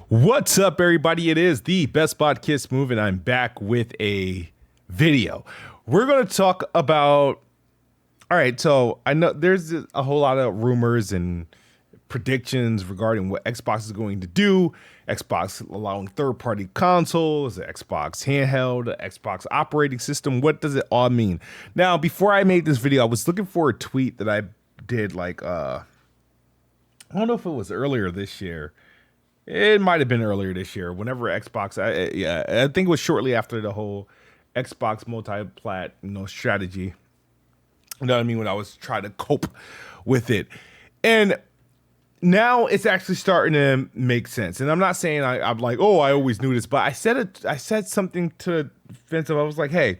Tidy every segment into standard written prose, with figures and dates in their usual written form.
What's up, everybody? It is the Best Podcast Move, and I'm back with a video. We're going to talk about. All right, so I know there's a whole lot of rumors and predictions regarding what Xbox is going to do. Xbox allowing third-party consoles, the Xbox handheld, the Xbox operating system. What does it all mean? Now, before I made this video, I was looking for a tweet that I did I don't know if it was earlier this year. It might have been earlier this year. Whenever Xbox, I think it was shortly after the whole Xbox multi-plat, strategy. You know what I mean? When I was trying to cope with it, and now it's actually starting to make sense. And I'm not saying I'm like, oh, I always knew this, but I said something to Vince. I was like, hey,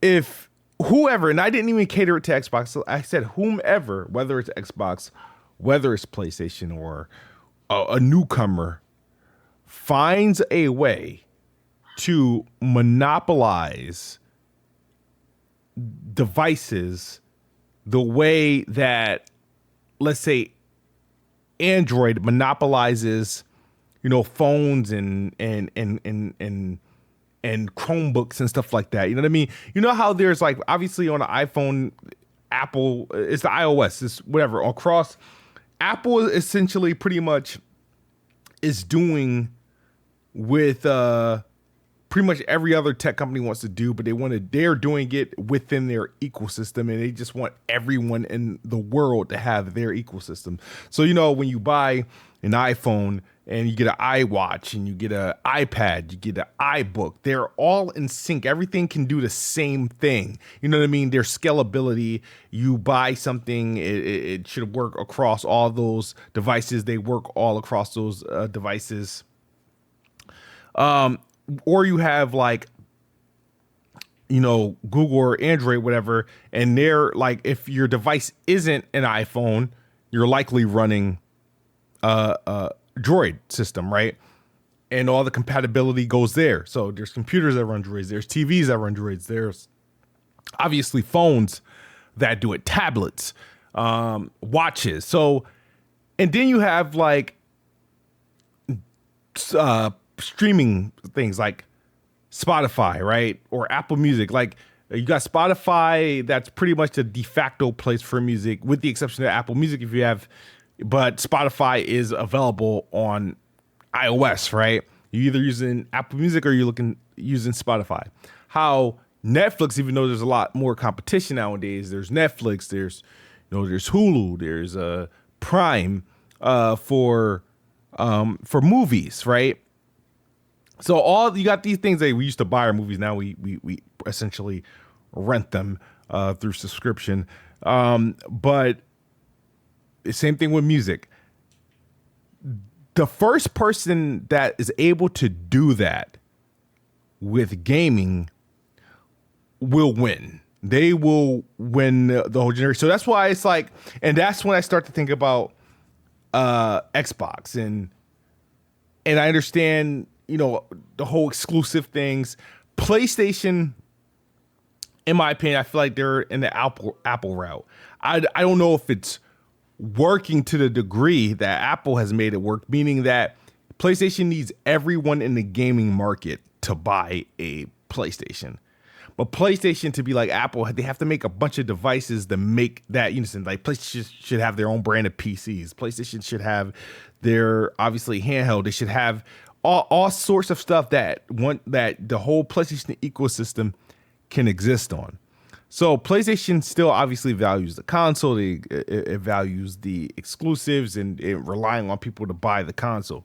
if whoever, and I didn't even cater it to Xbox. So I said whomever, whether it's Xbox, whether it's PlayStation or a newcomer, finds a way to monopolize devices the way that, let's say, Android monopolizes, phones and Chromebooks and stuff like that. You know what I mean? You know how there's obviously on an iPhone, Apple, it's the iOS, it's whatever across. Apple essentially pretty much is doing with pretty much every other tech company wants to do, but they're doing it within their ecosystem, and they just want everyone in the world to have their ecosystem. So, when you buy an iPhone and you get an iWatch and you get an iPad, you get an iBook, they're all in sync. Everything can do the same thing. You know what I mean? Their scalability, you buy something, it should work across all those devices. They work all across those devices. Or you have Google or Android, whatever, and they're if your device isn't an iPhone, you're likely running Droid system, right? And all the compatibility goes there. So there's computers that run Droids, there's TVs that run Droids, there's obviously phones that do it, tablets, watches. So, and then you have streaming things like Spotify, right? Or Apple Music. You got Spotify, that's pretty much the de facto place for music, with the exception of Apple Music but Spotify is available on iOS, right? You're either using Apple Music or you're using Spotify. How Netflix, even though there's a lot more competition nowadays, there's Netflix, there's Hulu, there's Prime for movies, right? So you got these things that we used to buy our movies. Now we essentially rent them through subscription. But same thing with music. The first person that is able to do that with gaming will win. They will win the whole generation. So that's why it's and that's when I start to think about Xbox and I understand, the whole exclusive things. PlayStation, in my opinion, I feel like they're in the Apple route. I don't know if it's working to the degree that Apple has made it work, meaning that PlayStation needs everyone in the gaming market to buy a PlayStation. But PlayStation, to be like Apple, they have to make a bunch of devices to make that unison. PlayStation should have their own brand of PCs. PlayStation should have their, obviously, handheld. They should have all sorts of stuff that the whole PlayStation ecosystem can exist on. So PlayStation still obviously values the console. It values the exclusives and relying on people to buy the console.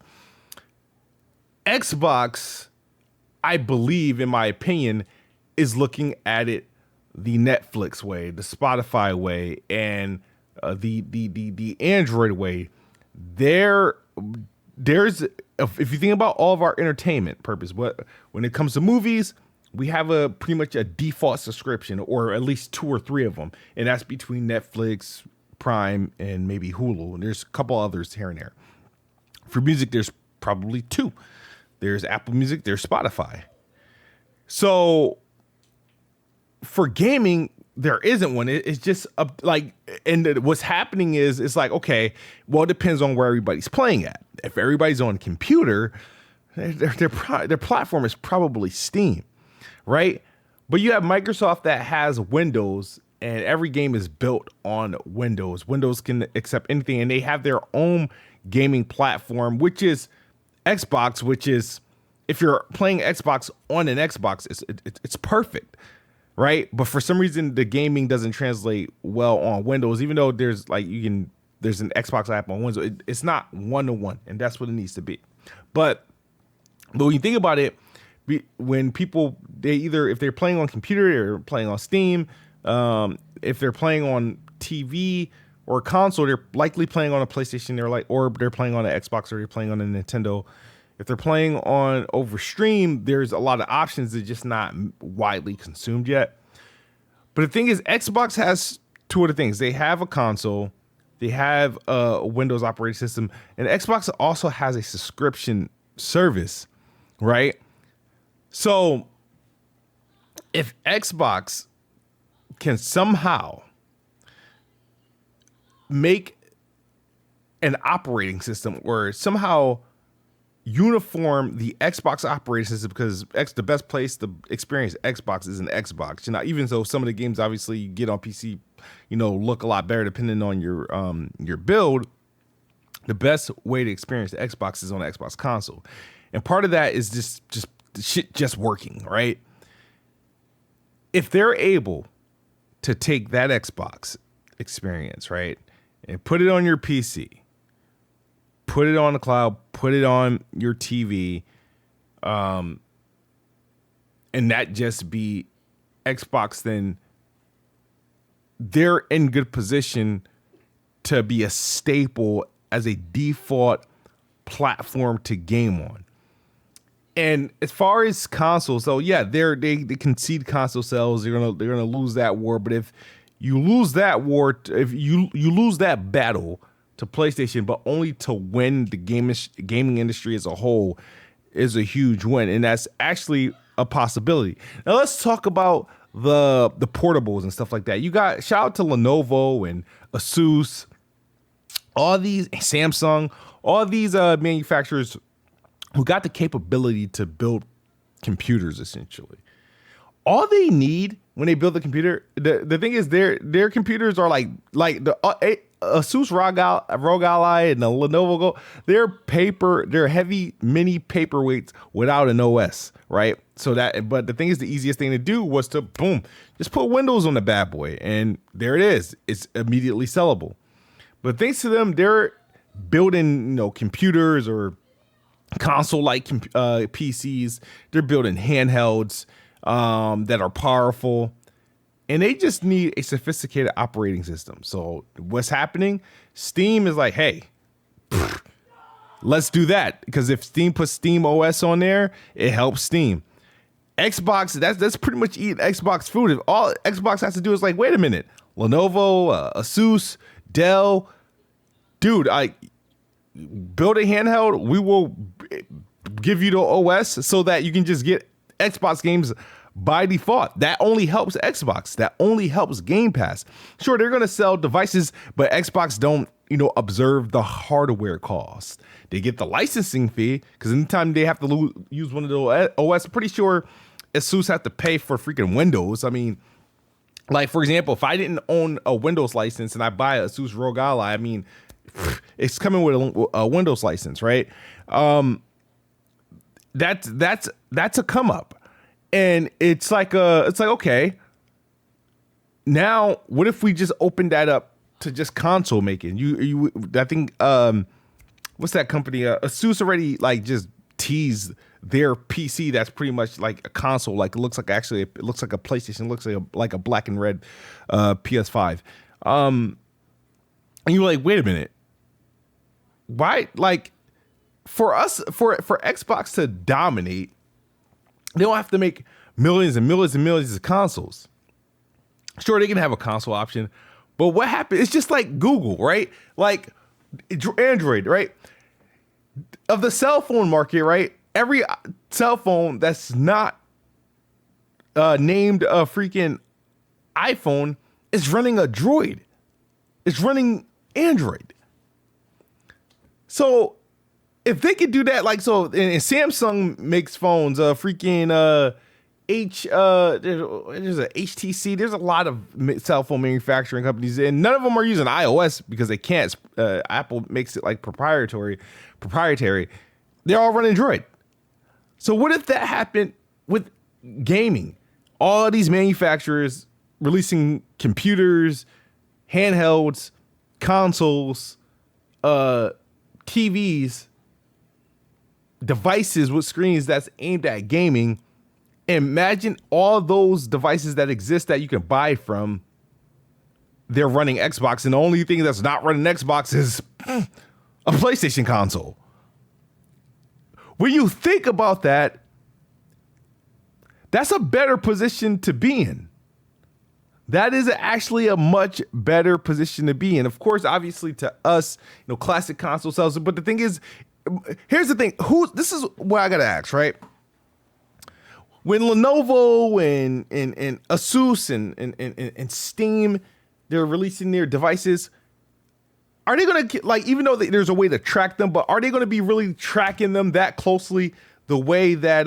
Xbox, I believe, in my opinion, is looking at it the Netflix way, the Spotify way, and the Android way. There's if you think about all of our entertainment purpose, when it comes to movies, we have pretty much a default subscription, or at least two or three of them, and that's between Netflix, Prime, and maybe Hulu. And there's a couple others here and there. For music, there's probably two. There's Apple Music, there's Spotify. So for gaming, there isn't one. It's just like, and what's happening is it's like, okay, well, it depends on where everybody's playing at. If everybody's on a computer, their platform is probably Steam, right? But you have Microsoft that has Windows, and every game is built on Windows. Windows can accept anything, and they have their own gaming platform, which is Xbox, which is, if you're playing Xbox on an Xbox, it's perfect, right? But for some reason, the gaming doesn't translate well on Windows, even though there's an Xbox app on Windows. It's not one-to-one, and that's what it needs to be. But when you think about it, when people, if they're playing on computer, they're playing on Steam. If they're playing on TV or console, they're likely playing on a PlayStation. Or they're playing on an Xbox, or they're playing on a Nintendo. If they're playing on over stream, there's a lot of options that are just not widely consumed yet. But the thing is, Xbox has two other things. They have a console, they have a Windows operating system, and Xbox also has a subscription service, right? So if Xbox can somehow make an operating system, or somehow uniform the Xbox operating system, because the best place to experience Xbox is an Xbox. Even though some of the games obviously you get on PC, look a lot better depending on your build, the best way to experience the Xbox is on the Xbox console. And part of that is just shit just working, right? If they're able to take that Xbox experience, right, and put it on your PC, put it on the cloud, put it on your TV, and that just be Xbox, then they're in good position to be a staple as a default platform to game on. And as far as consoles, so yeah, they concede console sales. They're gonna lose that war. But if you lose that war, if you lose that battle to PlayStation, but only to win the gaming industry as a whole, is a huge win, and that's actually a possibility. Now let's talk about the portables and stuff like that. You got, shout out to Lenovo and Asus, all these, Samsung, all these manufacturers who got the capability to build computers. Essentially, all they need when they build the computer, the thing is, their computers are like the Asus ROG Ally and the Lenovo Go. They're heavy mini paperweights without an OS, right? But the thing is, the easiest thing to do was to just put Windows on the bad boy, and there it is. It's immediately sellable. But thanks to them, they're building computers or console-like PCs. They're building handhelds that are powerful, and they just need a sophisticated operating system. So what's happening? Steam is like, hey, let's do that, because if Steam puts Steam OS on there, it helps Steam. Xbox, that's pretty much eating Xbox food. If all Xbox has to do is like, wait a minute, Lenovo, Asus, Dell, dude, build a handheld. We will give you the OS so that you can just get Xbox games by default. That only helps Xbox. That only helps Game Pass. Sure, they're going to sell devices, but Xbox don't, observe the hardware costs. They get the licensing fee, because anytime they have to use one of the OS, I'm pretty sure Asus have to pay for freaking Windows. I mean, like, for example, if I didn't own a Windows license and I buy a Asus ROG Ally, I mean, it's coming with a Windows license, right? That's a come up, and it's like okay, now what if we just open that up to just console making? I think what's that company? Asus already just teased their PC that's pretty much like a console. Like it looks like a PlayStation. It looks like a black and red PS5. And you're like, wait a minute. Why? Like, for Xbox to dominate, they don't have to make millions and millions and millions of consoles. Sure, they can have a console option, but what happened? It's just like Google, right? Like Android, right? Of the cell phone market, right? Every cell phone that's not named a freaking iPhone is running a Droid. It's running Android. So if they could do that, like, so, and Samsung makes phones, there's a HTC. There's a lot of cell phone manufacturing companies, and none of them are using iOS because they can't. Apple makes it like proprietary. They're all running Droid. So what if that happened with gaming? All of these manufacturers releasing computers, handhelds, consoles, TVs, devices with screens that's aimed at gaming. Imagine all those devices that exist that you can buy from. They're running Xbox, and the only thing that's not running Xbox is a PlayStation console. When you think about that, that's a better position to be in. That is actually a much better position to be in. Of course, obviously to us, classic console sales. But the thing is, here's the thing. This is what I gotta ask, right? When Lenovo and Asus and Steam, they're releasing their devices, are they gonna even though there's a way to track them, but are they gonna be really tracking them that closely the way that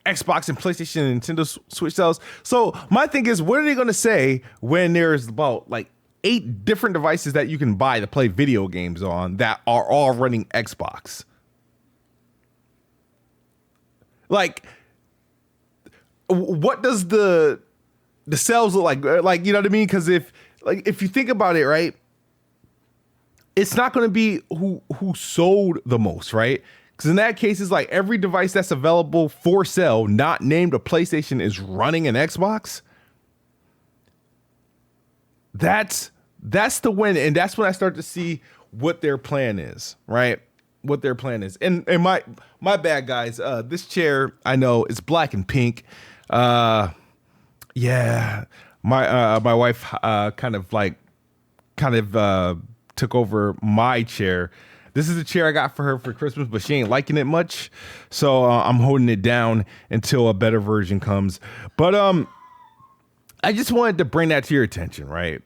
Xbox and PlayStation and Nintendo Switch sells? So my thing is, what are they gonna say when there's about 8 different devices that you can buy to play video games on that are all running Xbox? What does the sales look like? You know what I mean? Because if you think about it, right, it's not going to be who sold the most, right? Because in that case, it's like every device that's available for sale, not named a PlayStation, is running an Xbox. That's the win, and that's when I start to see what their plan is, right? What their plan is. And my bad, guys. This chair, I know, it's black and pink. Yeah, my wife kind of took over my chair. This is a chair I got for her for Christmas, but she ain't liking it much, so I'm holding it down until a better version comes. But I just wanted to bring that to your attention, right?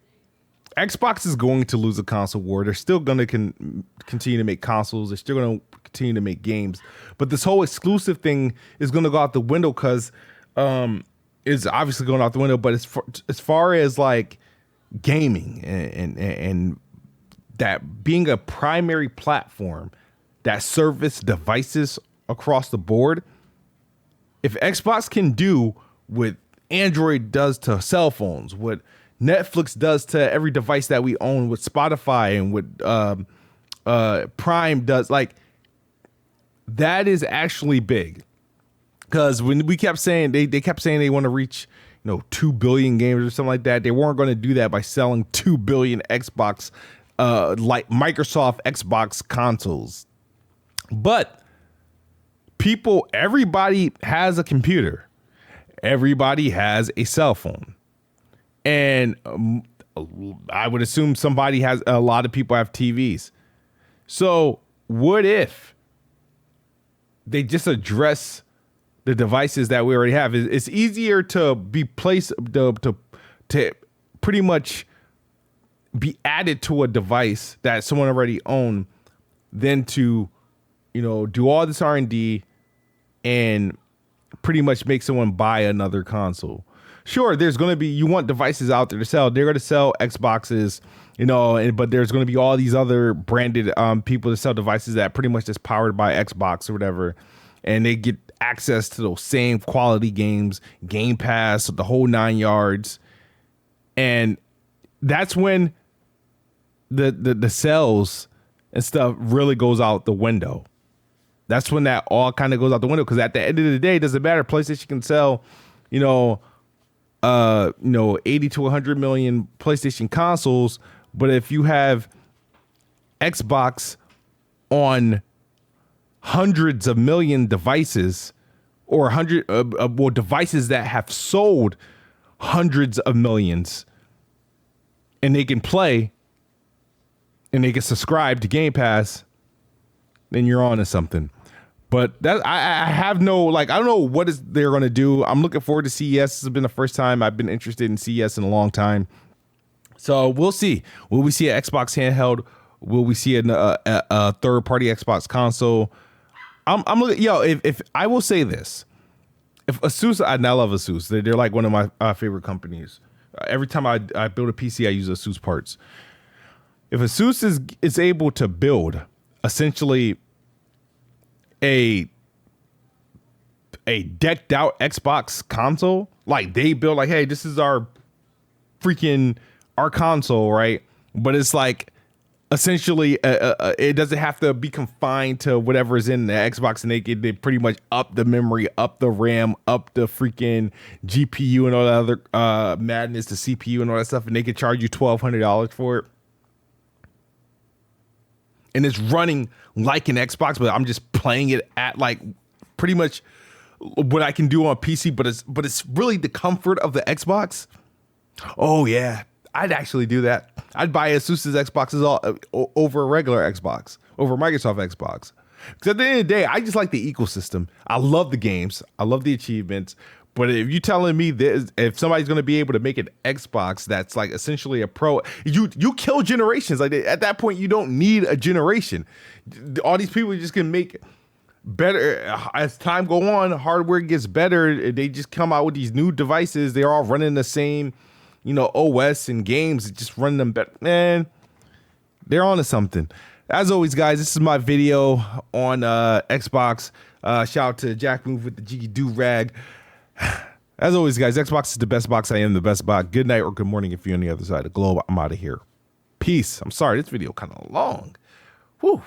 Xbox is going to lose a console war. They're still going to continue to make consoles. They're still going to continue to make games. But this whole exclusive thing is going to go out the window because it's obviously going out the window. But as far as gaming and that being a primary platform that service devices across the board, if Xbox can do what Android does to cell phones, what Netflix does to every device that we own, with Spotify and what Prime does, that is actually big. Because when we kept saying they kept saying they want to reach 2 billion gamers or something like that, they weren't going to do that by selling 2 billion Xbox like Microsoft Xbox consoles. But everybody has a computer. Everybody has a cell phone. And I would assume a lot of people have TVs. So what if they just address the devices that we already have? It's easier to be placed to pretty much be added to a device that someone already owned than to, do all this R&D and pretty much make someone buy another console. Sure, there's going to be, you want devices out there to sell. They're going to sell Xboxes, but there's going to be all these other branded people to sell devices that pretty much just powered by Xbox or whatever. And they get access to those same quality games, Game Pass, the whole 9 yards. And that's when the sales and stuff really goes out the window. That's when that all kind of goes out the window. Because at the end of the day, it doesn't matter. PlayStation can sell, 80 to 100 million PlayStation consoles, but if you have Xbox on hundreds of million devices, or devices that have sold hundreds of millions, and they can play and they can subscribe to Game Pass, then you're on to something. But that I have no, like, I don't know what is they're going to do. I'm looking forward to CES. This has been the first time I've been interested in CES in a long time. So we'll see. Will we see an Xbox handheld? Will we see a third-party Xbox console? I'm looking. Yo, if I will say this, if ASUS, I love ASUS. They're like one of my favorite companies. Every time I build a PC, I use ASUS parts. If ASUS is able to build essentially a decked out Xbox console, like they build, like, hey, this is our console, right? But it's like essentially it doesn't have to be confined to whatever is in the Xbox, and they pretty much up the memory, up the RAM, up the freaking GPU and all that other madness, the CPU and all that stuff, and they could charge you $1,200 for it. And it's running like an Xbox, but I'm just playing it at like pretty much what I can do on PC, but it's really the comfort of the Xbox. Oh yeah, I'd actually do that. I'd buy ASUS's Xboxes over a regular Xbox, over Microsoft Xbox. Because at the end of the day, I just like the ecosystem. I love the games. I love the achievements. But if you're telling me this, if somebody's going to be able to make an Xbox that's like essentially a pro, you kill generations. Like at that point, you don't need a generation. All these people just can make better as time go on. Hardware gets better. They just come out with these new devices. They're all running the same, OS and games. Just run them better. Man, they're onto something. As always, guys, this is my video on Xbox. Shout out to Jack Move with the Jiggy Do Rag. As always, guys, Xbox is the best box. I am the best box. Good night or good morning if you're on the other side of the globe. I'm out of here. Peace. I'm sorry, this video kind of long. Whew.